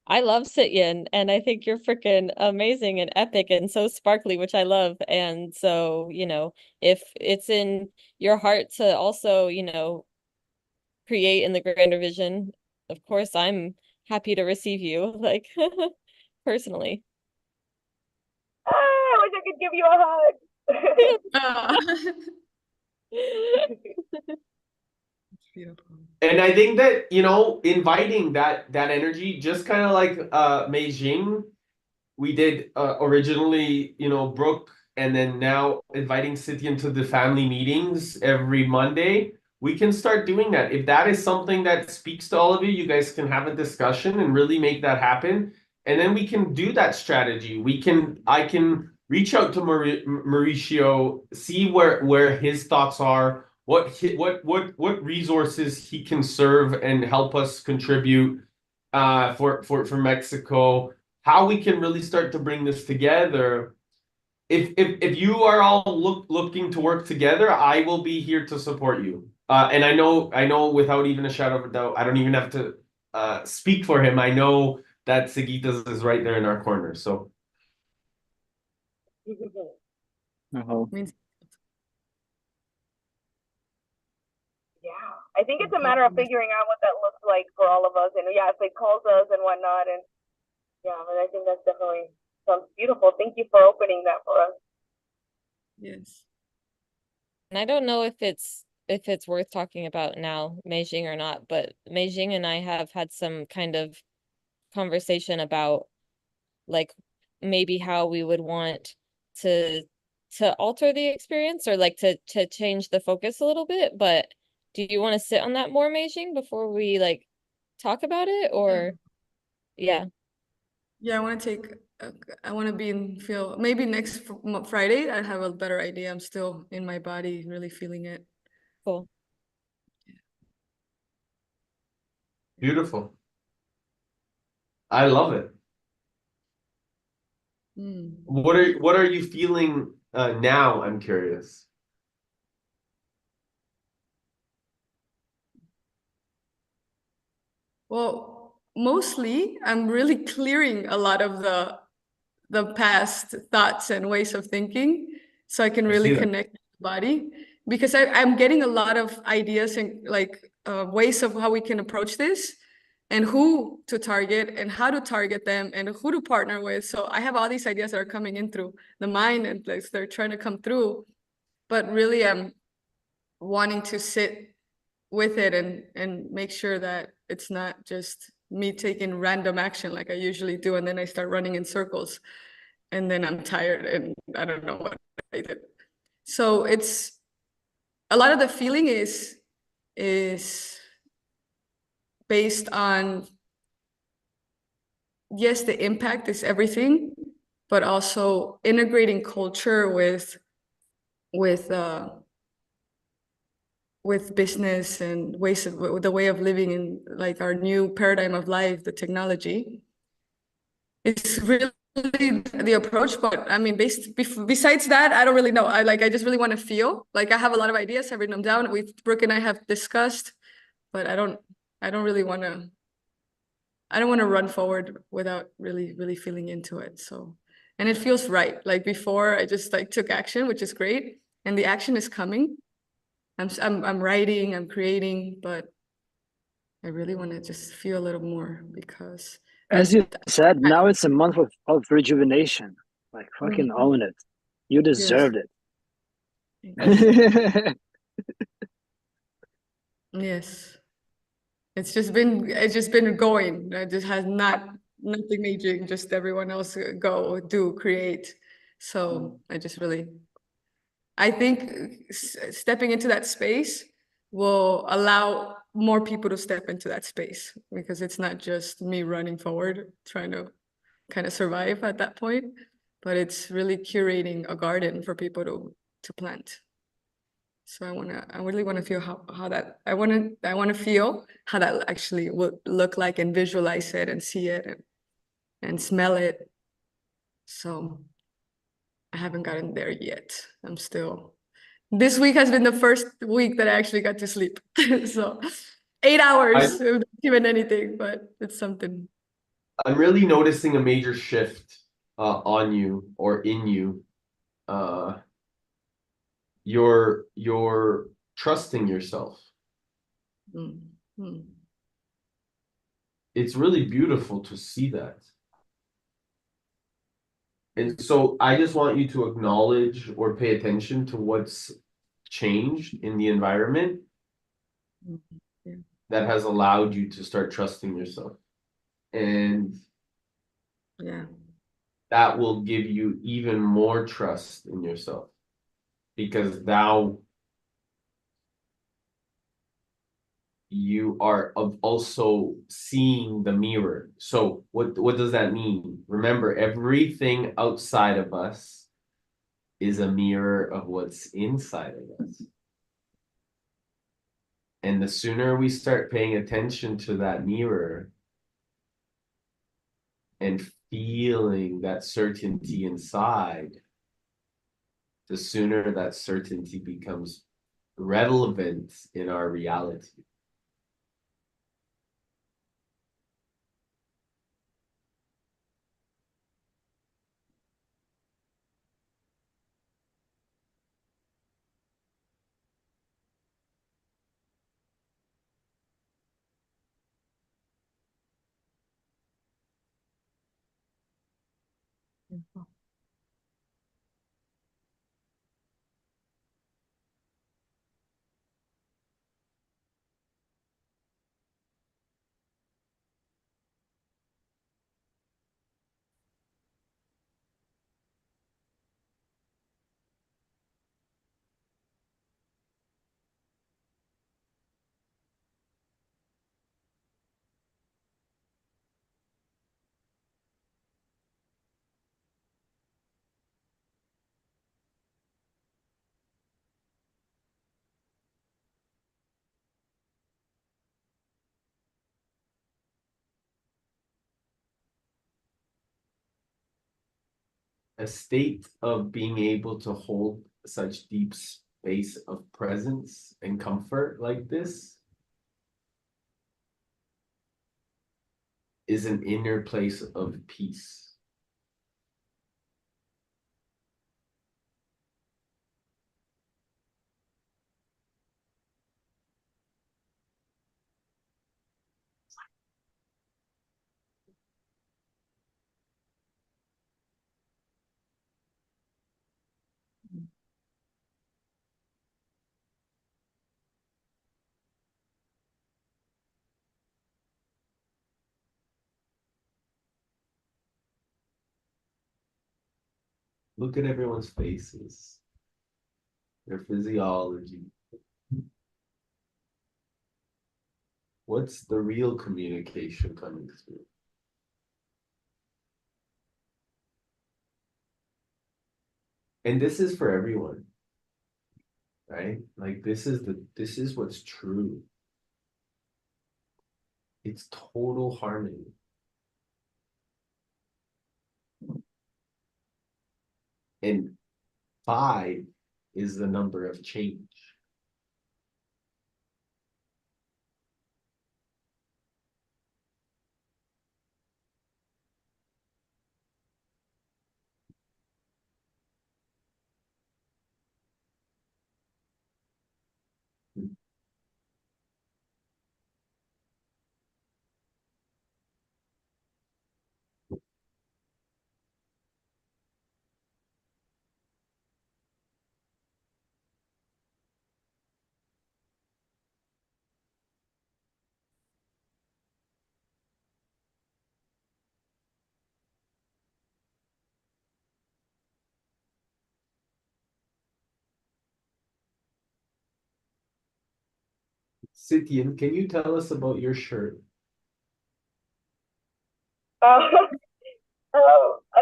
[SPEAKER 6] I love Sityin, and I think you're freaking amazing and epic and so sparkly, which I love. And so, if it's in your heart to also, create in the grander vision, of course, I'm happy to receive you, like, personally.
[SPEAKER 4] I wish I could give you a hug.
[SPEAKER 5] beautiful.
[SPEAKER 3] And I think that, inviting that energy, just kind of like Meijing, we did originally, Brooke, and then now inviting Sithian to the family meetings every Monday. We can start doing that. If that is something that speaks to all of you, you guys can have a discussion and really make that happen. And then we can do that strategy. I can reach out to Mauricio, see where his thoughts are, what resources he can serve and help us contribute for Mexico, how we can really start to bring this together. If you are all looking to work together, I will be here to support you. And I know without even a shadow of a doubt, I don't even have to speak for him. I know that Seguitas is right there in our corner. So
[SPEAKER 5] Means
[SPEAKER 4] Yeah, I think it's a matter of figuring out what that looks like for all of us, and yeah, if it calls us and whatnot, and yeah, but I think that's definitely sounds beautiful. Thank you for opening that for us.
[SPEAKER 5] yes.
[SPEAKER 6] And I don't know if it's worth talking about now, Meijing or not, but Meijing and I have had some kind of conversation about like maybe how we would want to alter the experience, or like to change the focus a little bit. But do you want to sit on that more, Meijing, before we like talk about it? Or yeah.
[SPEAKER 5] Yeah, I want to be in feel, maybe next Friday, I have a better idea. I'm still in my body, really feeling it.
[SPEAKER 6] Cool.
[SPEAKER 3] beautiful. I love it. What are you feeling now? I'm curious.
[SPEAKER 5] Well, mostly I'm really clearing a lot of the past thoughts and ways of thinking, so I can really connect with the body, because I'm getting a lot of ideas and like ways of how we can approach this, and who to target and how to target them and who to partner with. So I have all these ideas that are coming in through the mind, and like they're trying to come through, but really I'm wanting to sit with it and make sure that it's not just me taking random action like I usually do, and then I start running in circles, and then I'm tired and I don't know what I did. So it's a lot of the feeling is based on, yes, the impact is everything, but also integrating culture with business and ways of the way of living in like our new paradigm of life, the technology. It's really the approach, but I mean, besides that, I don't really know. I just really want to feel like I have a lot of ideas. I've written them down. Brooke and I have discussed, but I don't really want to I don't want to run forward without really feeling into it. So, and it feels right. Like before, I just like took action, which is great, and the action is coming. I'm writing, I'm creating, but I really want to just feel a little more because
[SPEAKER 1] As you said, now it's a month of rejuvenation. Like fucking own it. You deserved it.
[SPEAKER 5] Yes. It's just been going. It just has nothing aging, just everyone else go, do, create. So I think stepping into that space will allow more people to step into that space because it's not just me running forward, trying to kind of survive at that point, but it's really curating a garden for people to plant. So I really want to feel how that, I want to feel how that actually would look like and visualize it and see it and smell it. So I haven't gotten there yet. This week has been the first week that I actually got to sleep. So 8 hours, without even anything, but it's something.
[SPEAKER 3] I'm really noticing a major shift on you or in you. You're trusting yourself.
[SPEAKER 5] Mm-hmm.
[SPEAKER 3] It's really beautiful to see that. And so I just want you to acknowledge or pay attention to what's changed in the environment that has allowed you to start trusting yourself. And that will give you even more trust in yourself because now you are also seeing the mirror. So what does that mean? Remember, everything outside of us is a mirror of what's inside of us. And the sooner we start paying attention to that mirror and feeling that certainty inside, the sooner that certainty becomes relevant in our reality. A state of being able to hold such deep space of presence and comfort like this is an inner place of peace. Look at everyone's faces, their physiology. What's the real communication coming through? And this is for everyone, right? Like this is what's true. It's total harmony. And 5 is the number of change. Sitian, can you tell us about your shirt?
[SPEAKER 4] Uh,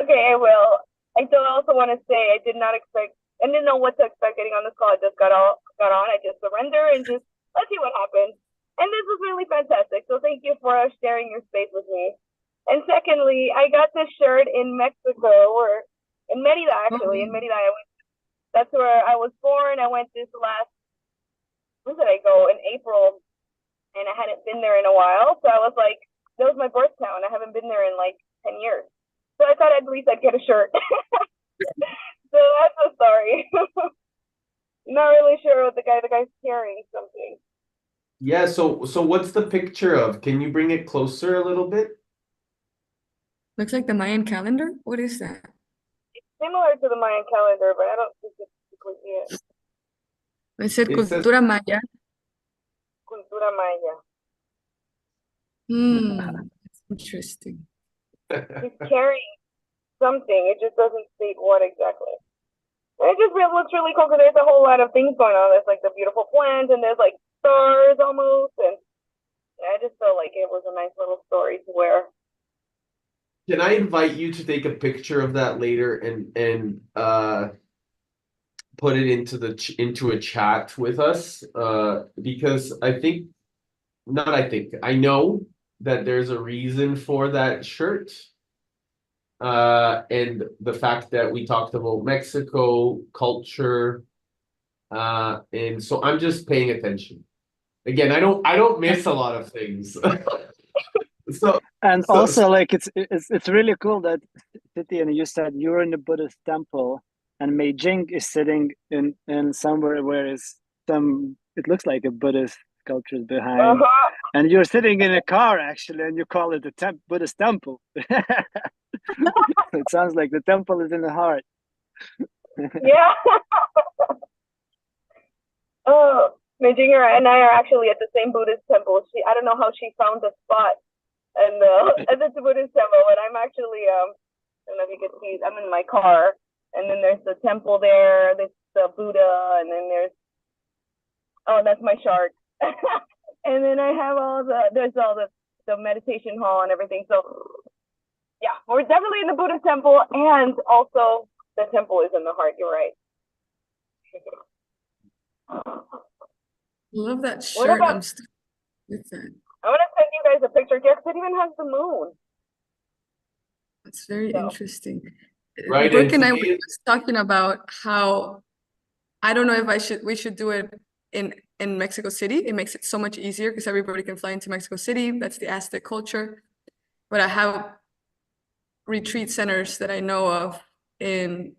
[SPEAKER 4] okay, I will. I do also want to say I did not expect, I didn't know what to expect getting on this call. I just got on. I just surrender and just let's see what happens. And this was really fantastic. So thank you for sharing your space with me. And secondly, I got this shirt in Mexico, or in Merida actually. In Merida, that's where I was born. I went this last, when did I go? In April, and I hadn't been there in a while. So I was like, that was my birth town. I haven't been there in like 10 years. So I thought at least I'd get a shirt. So that's the story. Not really sure what the guy's carrying something.
[SPEAKER 3] Yeah, so what's the picture of? Can you bring it closer a little bit?
[SPEAKER 5] Looks like the Mayan calendar. What is that?
[SPEAKER 4] It's similar to the Mayan calendar, but I don't think it's completely it.
[SPEAKER 5] Is it
[SPEAKER 3] It says
[SPEAKER 5] Cultura Maya?
[SPEAKER 4] Cultura Maya.
[SPEAKER 5] That's interesting.
[SPEAKER 4] He's carrying something. It just doesn't state what exactly. And it just looks really cool because there's a whole lot of things going on. There's like the beautiful plants and there's like stars almost. And I just felt like it was a nice little story to wear.
[SPEAKER 3] Can I invite you to take a picture of that later and put it into a chat with us? Because I know that there's a reason for that shirt. And the fact that we talked about Mexico culture, and so I'm just paying attention. Again, I don't miss a lot of things.
[SPEAKER 1] And
[SPEAKER 3] So
[SPEAKER 1] also, like, it's really cool that Titi and you said you're in the Buddhist temple, and Beijing is sitting in somewhere where is some. It looks like a Buddhist sculptures behind, and you're sitting in a car actually, and you call it the Buddhist temple. It sounds like the temple is in the heart.
[SPEAKER 4] Yeah. Oh, Majinger and I are actually at the same Buddhist temple. I don't know how she found the spot and at the Buddhist temple. And I'm actually I don't know if you can see. I'm in my car, and then there's the temple there. There's the Buddha, and then that's my shark. And then I have there's all the meditation hall and everything. So yeah, we're definitely in the Buddhist temple, and also the temple is in the heart. You're right.
[SPEAKER 5] Love that
[SPEAKER 4] What
[SPEAKER 5] shirt.
[SPEAKER 4] about?
[SPEAKER 5] I'm stuck with that.
[SPEAKER 4] I want to send you guys a picture. Guess it even has the moon.
[SPEAKER 5] That's very
[SPEAKER 4] So.
[SPEAKER 5] interesting.
[SPEAKER 3] Right,
[SPEAKER 5] Brooke
[SPEAKER 3] and
[SPEAKER 5] and I were
[SPEAKER 3] today-
[SPEAKER 5] just talking about how I don't know if we should do it in Mexico City. It makes it so much easier because everybody can fly into Mexico City. That's the Aztec culture. But I have retreat centers that I know of in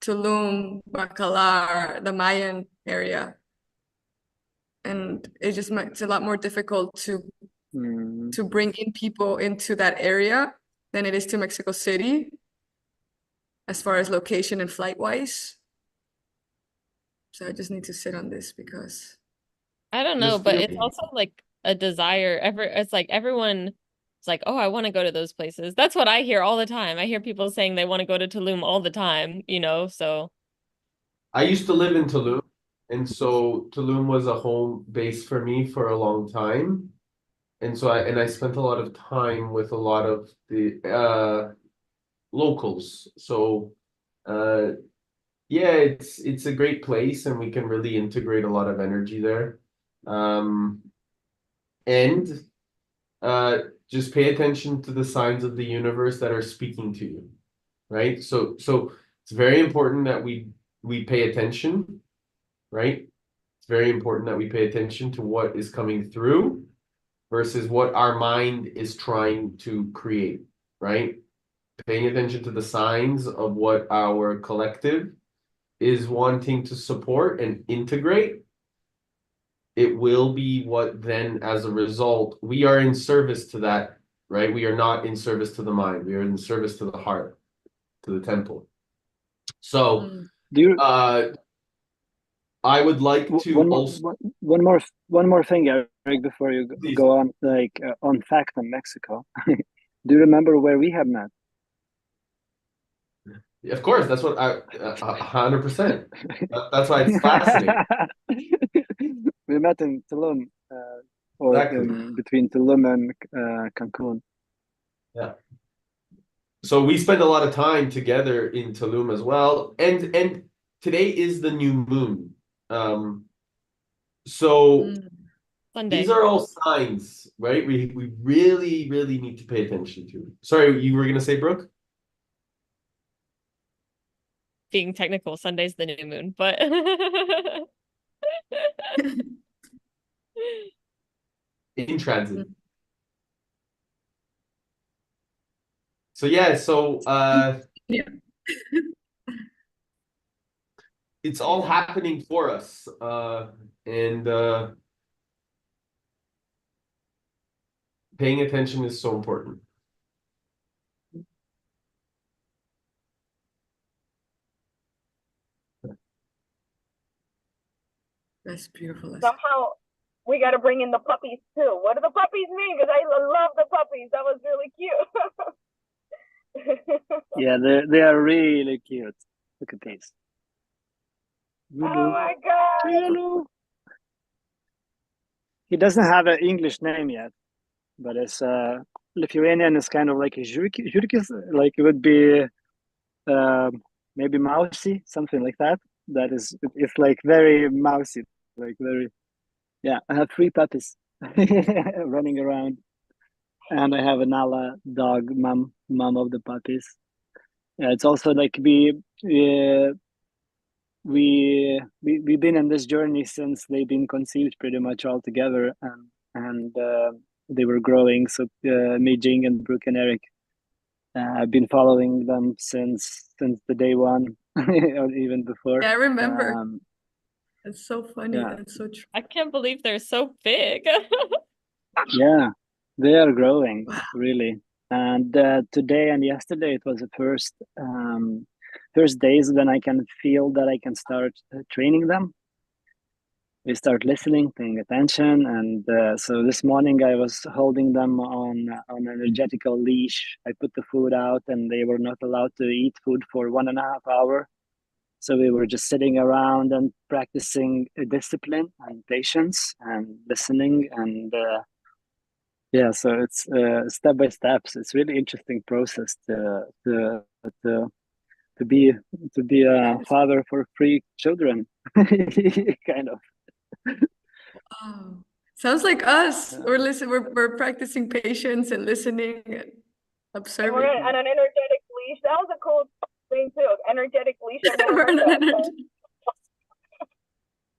[SPEAKER 5] Tulum, Bacalar, the Mayan area. And it's a lot more difficult to bring in people into that area than it is to Mexico City, as far as location and flight wise. So I just need to sit on this because
[SPEAKER 6] I don't know, but it's also like a desire. It's like everyone is like, oh, I want to go to those places. That's what I hear all the time. I hear people saying they want to go to Tulum all the time, so.
[SPEAKER 3] I used to live in Tulum, and so Tulum was a home base for me for a long time. And so I spent a lot of time with a lot of the locals. So yeah, it's a great place, and we can really integrate a lot of energy there. And just pay attention to the signs of the universe that are speaking to you, right? So it's very important that we pay attention, right? It's very important that we pay attention to what is coming through versus what our mind is trying to create, right? Paying attention to the signs of what our collective is wanting to support and integrate. It will be what then, as a result, we are in service to that, right? We are not in service to the mind. We are in service to the heart, to the temple. So, I would like to
[SPEAKER 1] one more thing, Eric, before you go on, like on fact on Mexico. Do you remember where we have met?
[SPEAKER 3] Of course, that's what 100%. That's why it's fascinating.
[SPEAKER 1] We met in Tulum. or
[SPEAKER 3] Exactly.
[SPEAKER 1] between Tulum and Cancun.
[SPEAKER 3] Yeah. So we spend a lot of time together in Tulum as well, and today is the new moon. So
[SPEAKER 6] Sunday.
[SPEAKER 3] these are all signs, right? We really, really need to pay attention to. Sorry, you were gonna say, Brooke?
[SPEAKER 6] Being technical, Sunday's the new moon, but
[SPEAKER 3] In transit. So yeah,
[SPEAKER 5] Yeah.
[SPEAKER 3] it's all happening for us. And paying attention is so important.
[SPEAKER 5] That's beautiful.
[SPEAKER 4] Somehow we got to bring in the puppies too. What do the puppies mean? Because I love the puppies. That was really cute.
[SPEAKER 1] Yeah, they are really cute. Look at these.
[SPEAKER 4] Oh my god!
[SPEAKER 1] Lulu. He doesn't have an English name yet, but it's Lithuanian is kind of like a Jurkis, like it would be maybe mousy, something like that. That is, it's like very mousy, like very, yeah. I have 3 puppies running around, and I have a Nala dog, mom of the puppies. Yeah, it's also like we've been in this journey since they've been conceived pretty much all together, and they were growing. So me, Jing, and Brooke and Eric, I've been following them since the day one, or even before.
[SPEAKER 5] Yeah, I remember. That's so funny.
[SPEAKER 1] Yeah.
[SPEAKER 5] That's so true.
[SPEAKER 6] I can't believe they're so big.
[SPEAKER 1] Yeah, they are growing really. And today and yesterday it was the first days when I can feel that I can start training them. We start listening, paying attention, and so this morning I was holding them on an energetical leash. I put the food out, and they were not allowed to eat food for 1.5 hours. So we were just sitting around and practicing discipline and patience and listening, and yeah, so it's step by steps. It's really interesting process to be to be a father for 3 children, kind of.
[SPEAKER 5] Oh, sounds like us. We're practicing patience and listening and
[SPEAKER 4] And
[SPEAKER 5] observing.
[SPEAKER 4] we're on an energetic leash. That was a cool thing too. Energetic leash. I've never heard that.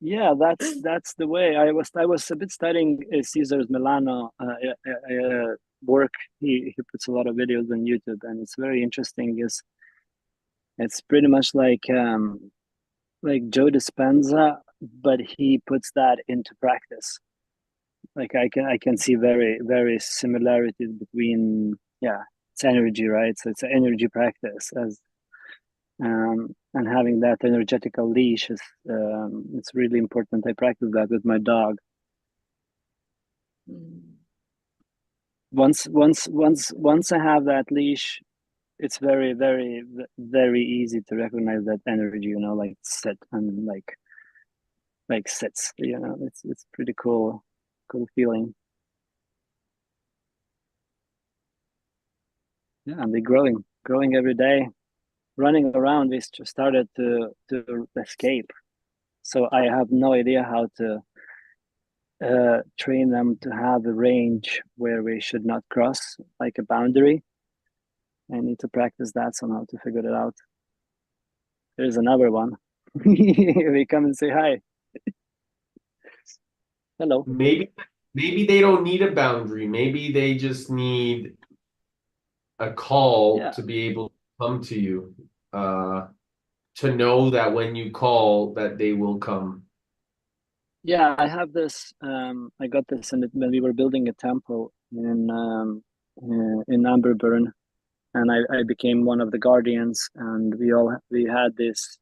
[SPEAKER 1] Yeah, that's the way. I was a bit studying Cesar's Milano work. He puts a lot of videos on YouTube, and it's very interesting. It's pretty much like Joe Dispenza, but he puts that into practice. Like I can see very similarities between, yeah, it's energy, right? So it's an energy practice as and having that energetical leash is it's really important. I practice that with my dog. Once I have that leash, it's very easy to recognize that energy, like sit and like sits, it's pretty cool feeling. Yeah, and they're growing every day, running around. They started to escape, so I have no idea how to train them to have a range where we should not cross, like a boundary. I need to practice that somehow to figure it out. There's another one. They come and say hi. Hello.
[SPEAKER 3] Maybe they don't need a boundary. Maybe they just need a call to be able to come to you. To know that when you call, that they will come.
[SPEAKER 1] Yeah, I have this. I got this when we were building a temple in Amberburn, and I became one of the guardians, and we had this.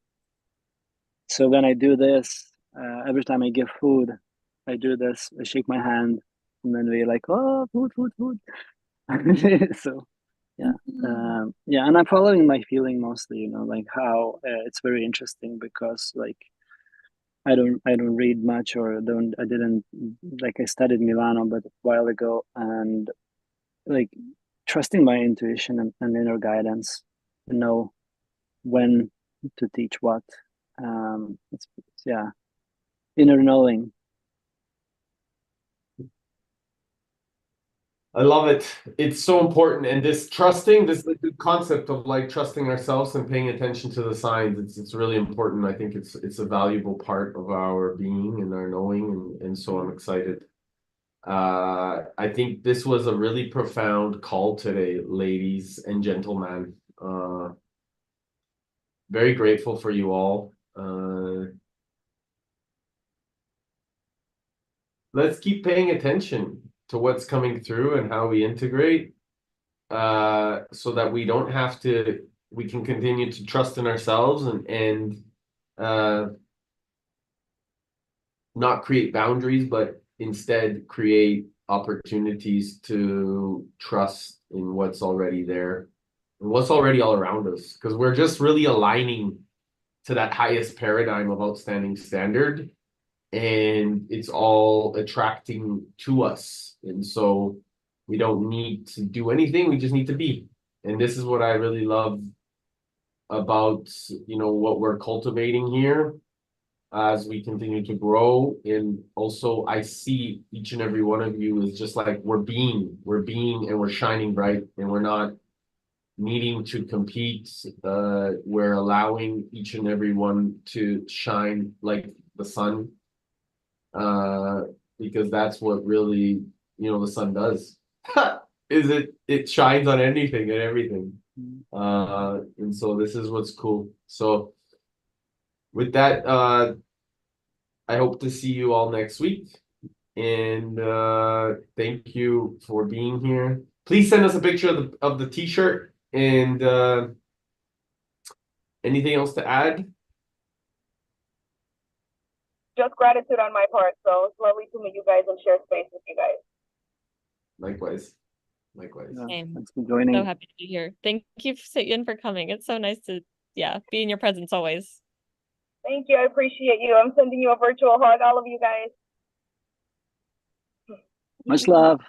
[SPEAKER 1] So when I do this, every time I give food, I do this. I shake my hand, and then we like, oh, food. So yeah, yeah, and I'm following my feeling mostly. Like how it's very interesting because like I don't read much, or don't I didn't, like, I studied Milano but a while ago, and like trusting my intuition and inner guidance to know when to teach what. It's yeah, inner knowing.
[SPEAKER 3] I love it. It's so important. And this trusting, this the concept of like trusting ourselves and paying attention to the signs, it's really important. I think it's a valuable part of our being and our knowing, and so I'm excited. I think this was a really profound call today, ladies and gentlemen. Very grateful for you all. Let's keep paying attention to what's coming through and how we integrate, so that we don't have to, we can continue to trust in ourselves and not create boundaries, but instead create opportunities to trust in what's already there and what's already all around us. Because we're just really aligning to that highest paradigm of outstanding standard, and it's all attracting to us. And so we don't need to do anything, we just need to be. And this is what I really love about, what we're cultivating here as we continue to grow. And also I see each and every one of you is just like we're being and we're shining bright, and we're not needing to compete. We're allowing each and every one to shine like the sun, because that's what really, the sun does. Is it shines on anything and everything. And so this is what's cool. So with that, I hope to see you all next week. And thank you for being here. Please send us a picture of the t-shirt. And anything else to add?
[SPEAKER 4] Just gratitude on my part. So it's lovely to meet you guys and share space with you guys.
[SPEAKER 3] Likewise.
[SPEAKER 1] Yeah,
[SPEAKER 6] Same.
[SPEAKER 1] thanks for joining.
[SPEAKER 6] So happy to be here. Thank you, Sityin, for coming. It's so nice to, be in your presence always.
[SPEAKER 4] Thank you. I appreciate you. I'm sending you a virtual hug, all of you guys.
[SPEAKER 1] Much love.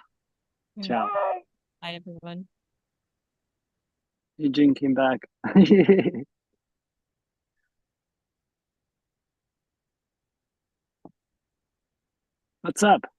[SPEAKER 6] Mm.
[SPEAKER 1] Ciao.
[SPEAKER 4] Bye.
[SPEAKER 6] Bye, everyone.
[SPEAKER 1] Eugene came back. What's up?